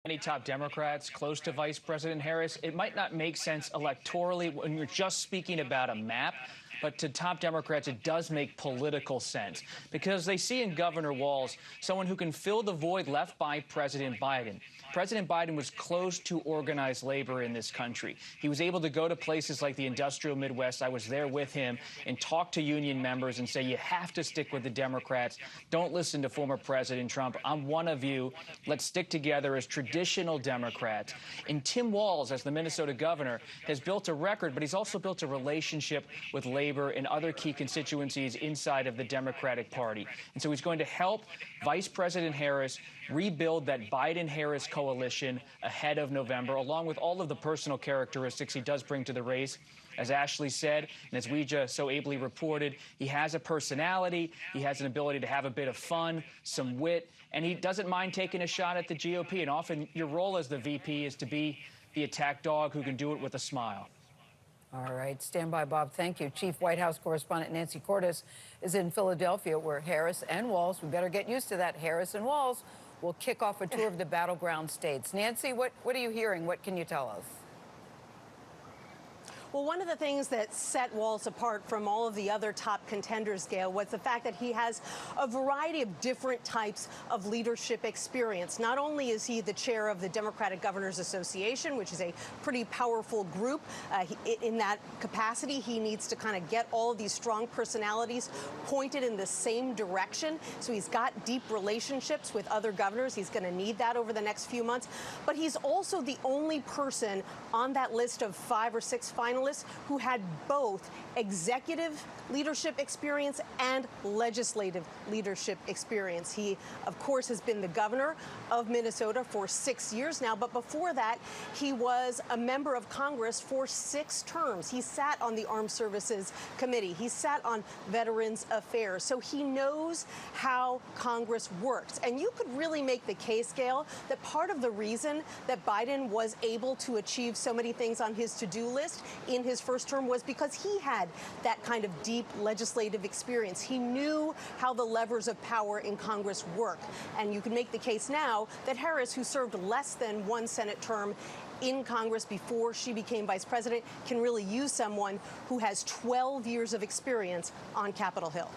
Many top Democrats close to Vice President Harris, it might not make sense electorally when you're just speaking about a map, but to top Democrats, it does make political sense because they see in Governor Walz someone who can fill the void left by President Biden. President Biden was close to organized labor in this country. He was able to go to places like the industrial Midwest. I was there with him and talk to union members and say, you have to stick with the Democrats. Don't listen to former President Trump. I'm one of you. Let's stick together as traditional Democrats. And Tim Walz, as the Minnesota governor, has built a record, but he's also built a relationship with labor and other key constituencies inside of the Democratic Party. And so he's going to help Vice President Harris rebuild that Biden-Harris coalition ahead of November, along with all of the personal characteristics he does bring to the race. As Ashley said, and as we just so ably reported, he has a personality, he has an ability to have a bit of fun, some wit, and he doesn't mind taking a shot at the GOP. And often your role as the VP is to be the attack dog who can do it with a smile. All right. Stand by, Bob. Thank you. Chief White House correspondent Nancy Cordes is in Philadelphia, where Harris and Walz, we better get used to that, Harris and Walz will kick off a tour of the battleground states. Nancy, what are you hearing? What can you tell us? Well, one of the things that set Walz apart from all of the other top contenders, Gail, was the fact that he has a variety of different types of leadership experience. Not only is he the chair of the Democratic Governors Association, which is a pretty powerful group, in that capacity, he needs to kind of get all of these strong personalities pointed in the same direction. So he's got deep relationships with other governors. He's going to need that over the next few months. But he's also the only person on that list of 5 or 6 finalists who had both executive leadership experience and legislative leadership experience. He, of course, has been the governor of Minnesota for 6 years now, but before that, he was a member of Congress for 6 terms. He sat on the Armed Services Committee. He sat on Veterans Affairs. So he knows how Congress works. And you could really make the case, Gail, that part of the reason that Biden was able to achieve so many things on his to-do list in his first term was because he had that kind of deep legislative experience. He knew how the levers of power in Congress work. And you can make the case now that Harris, who served less than 1 Senate term in Congress before she became vice president, can really use someone who has 12 years of experience on Capitol Hill.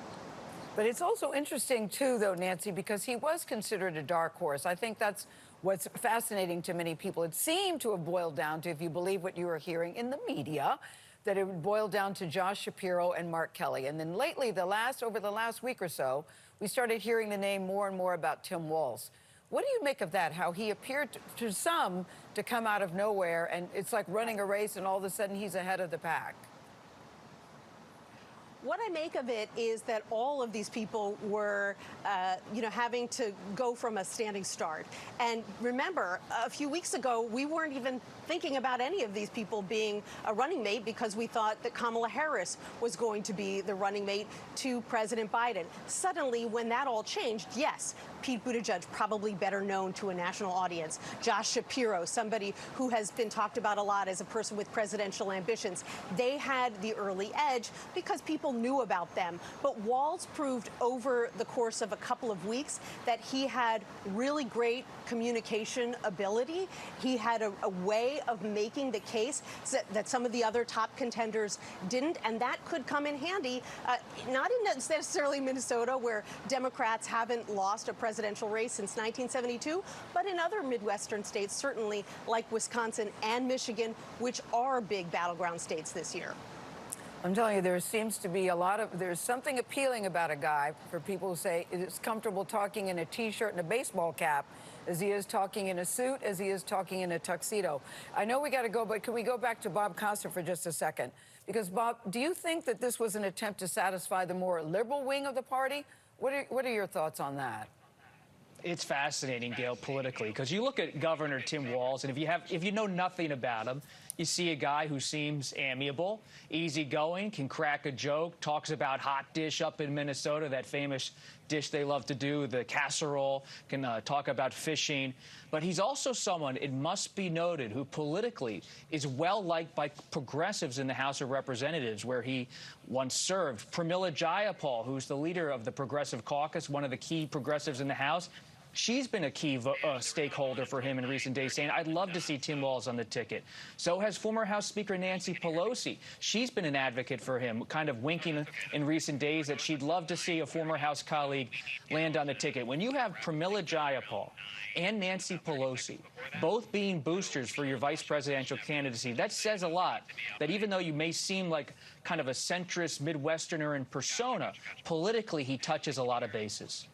But it's also interesting, too, though, Nancy, because he was considered a dark horse. I think that's what's fascinating to many people. It seemed to have boiled down to, if you believe what you were hearing in the media, that it would boil down to Josh Shapiro and Mark Kelly. And then lately, over the last week or so, we started hearing the name more and more about Tim Walz. What do you make of that, how he appeared to some to come out of nowhere, and it's like running a race, and all of a sudden he's ahead of the pack? What I make of it is that all of these people were, having to go from a standing start. And remember, a few weeks ago, we weren't even thinking about any of these people being a running mate because we thought that Kamala Harris was going to be the running mate to President Biden. Suddenly, when that all changed, yes, Pete Buttigieg, probably better known to a national audience. Josh Shapiro, somebody who has been talked about a lot as a person with presidential ambitions. They had the early edge because people knew about them. But Walz proved over the course of a couple of weeks that he had really great communication ability. He had a way of making the case that some of the other top contenders didn't, and that could come in handy, not in necessarily Minnesota, where Democrats haven't lost a presidential race since 1972, but in other Midwestern states, certainly like Wisconsin and Michigan, which are big battleground states this year. I'm telling you, there seems to be there's something appealing about a guy for people who say it's comfortable talking in a T-shirt and a baseball cap as he is talking in a suit, as he is talking in a tuxedo. I know we got to go, but can we go back to Bob Costa for just a second? Because, Bob, do you think that this was an attempt to satisfy the more liberal wing of the party? What are your thoughts on that? It's fascinating, Gail, politically, because you look at Governor Tim Walz, and if you know nothing about him, you see a guy who seems amiable, easygoing, can crack a joke, talks about hot dish up in Minnesota, that famous dish they love to do, the casserole, can talk about fishing. But he's also someone, it must be noted, who politically is well-liked by progressives in the House of Representatives, where he once served. Pramila Jayapal, who's the leader of the Progressive Caucus, one of the key progressives in the House, She's been a key stakeholder for him in recent days, saying, I'd love to see Tim Walz on the ticket. So has former House Speaker Nancy Pelosi. She's been an advocate for him, kind of winking in recent days that she'd love to see a former House colleague land on the ticket. When you have Pramila Jayapal and Nancy Pelosi both being boosters for your vice presidential candidacy, that says a lot, that even though you may seem like kind of a centrist Midwesterner in persona, politically he touches a lot of bases.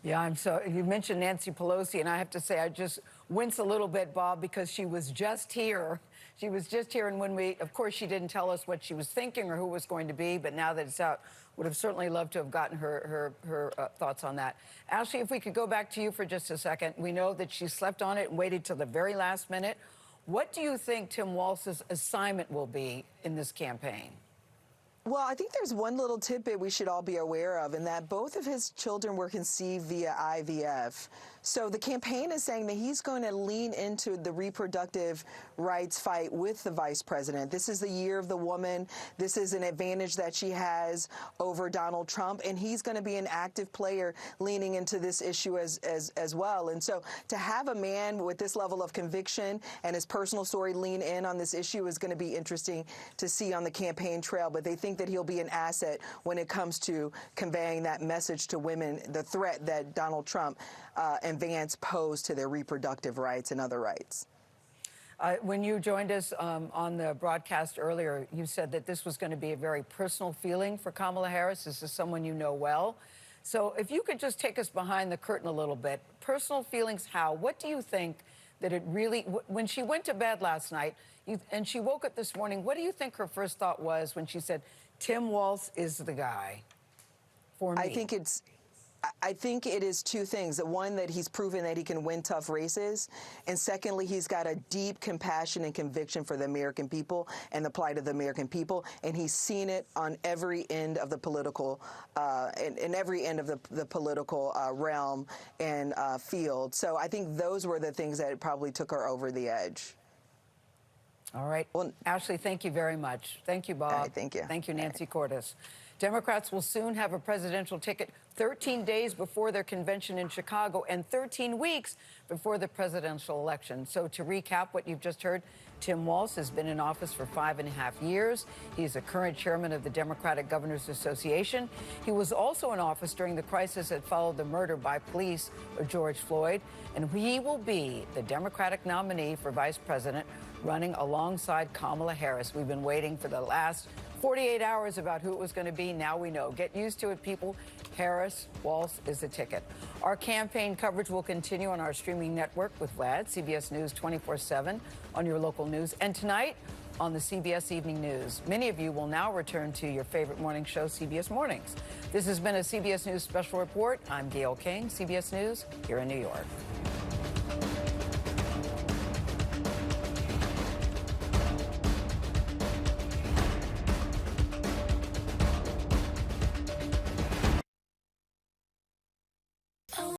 Yeah, you mentioned Nancy Pelosi, and I have to say I just wince a little bit, Bob, because she was just here. She was just here, and of course, she didn't tell us what she was thinking or who it was going to be, but now that it's out, would have certainly loved to have gotten her thoughts on that. Ashley, if we could go back to you for just a second. We know that she slept on it and waited till the very last minute. What do you think Tim Walz's assignment will be in this campaign? Well, I think there's one little tidbit we should all be aware of, and that both of his children were conceived via IVF. So the campaign is saying that he's going to lean into the reproductive rights fight with the vice president. This is the year of the woman. This is an advantage that she has over Donald Trump, and he's going to be an active player leaning into this issue as well. And so to have a man with this level of conviction and his personal story lean in on this issue is going to be interesting to see on the campaign trail. But they think that he'll be an asset when it comes to conveying that message to women, the threat that Donald Trump and Vance pose to their reproductive rights and other rights. When you joined us on the broadcast earlier, you said that this was going to be a very personal feeling for Kamala Harris. This is someone you know well. So if you could just take us behind the curtain a little bit. Personal feelings, how? What do you think that it really, when she went to bed last night and she woke up this morning, what do you think her first thought was when she said, Tim Walz is the guy for me? I think it is two things. The one, that he's proven that he can win tough races. And secondly, he's got a deep compassion and conviction for the American people and the plight of the American people. And he's seen it on every end of the political, in every end of the political realm and field. So I think those were the things that probably took her over the edge. All right. Well, Ashley, thank you very much. Thank you, Bob. All right, thank you. Thank you, Nancy Cordes. Democrats will soon have a presidential ticket 13 days before their convention in Chicago and 13 weeks before the presidential election. So to recap what you've just heard, Tim Walz has been in office for 5.5 years. He's a current chairman of the Democratic Governors Association. He was also in office during the crisis that followed the murder by police of George Floyd. And he will be the Democratic nominee for vice president, running alongside Kamala Harris. We've been waiting for the last 48 hours about who it was going to be. Now we know. Get used to it, people. Harris, Walz is the ticket. Our campaign coverage will continue on our streaming network with Vlad, CBS News 24/7 on your local news. And tonight on the CBS Evening News. Many of you will now return to your favorite morning show, CBS Mornings. This has been a CBS News Special Report. I'm Gayle King, CBS News here in New York.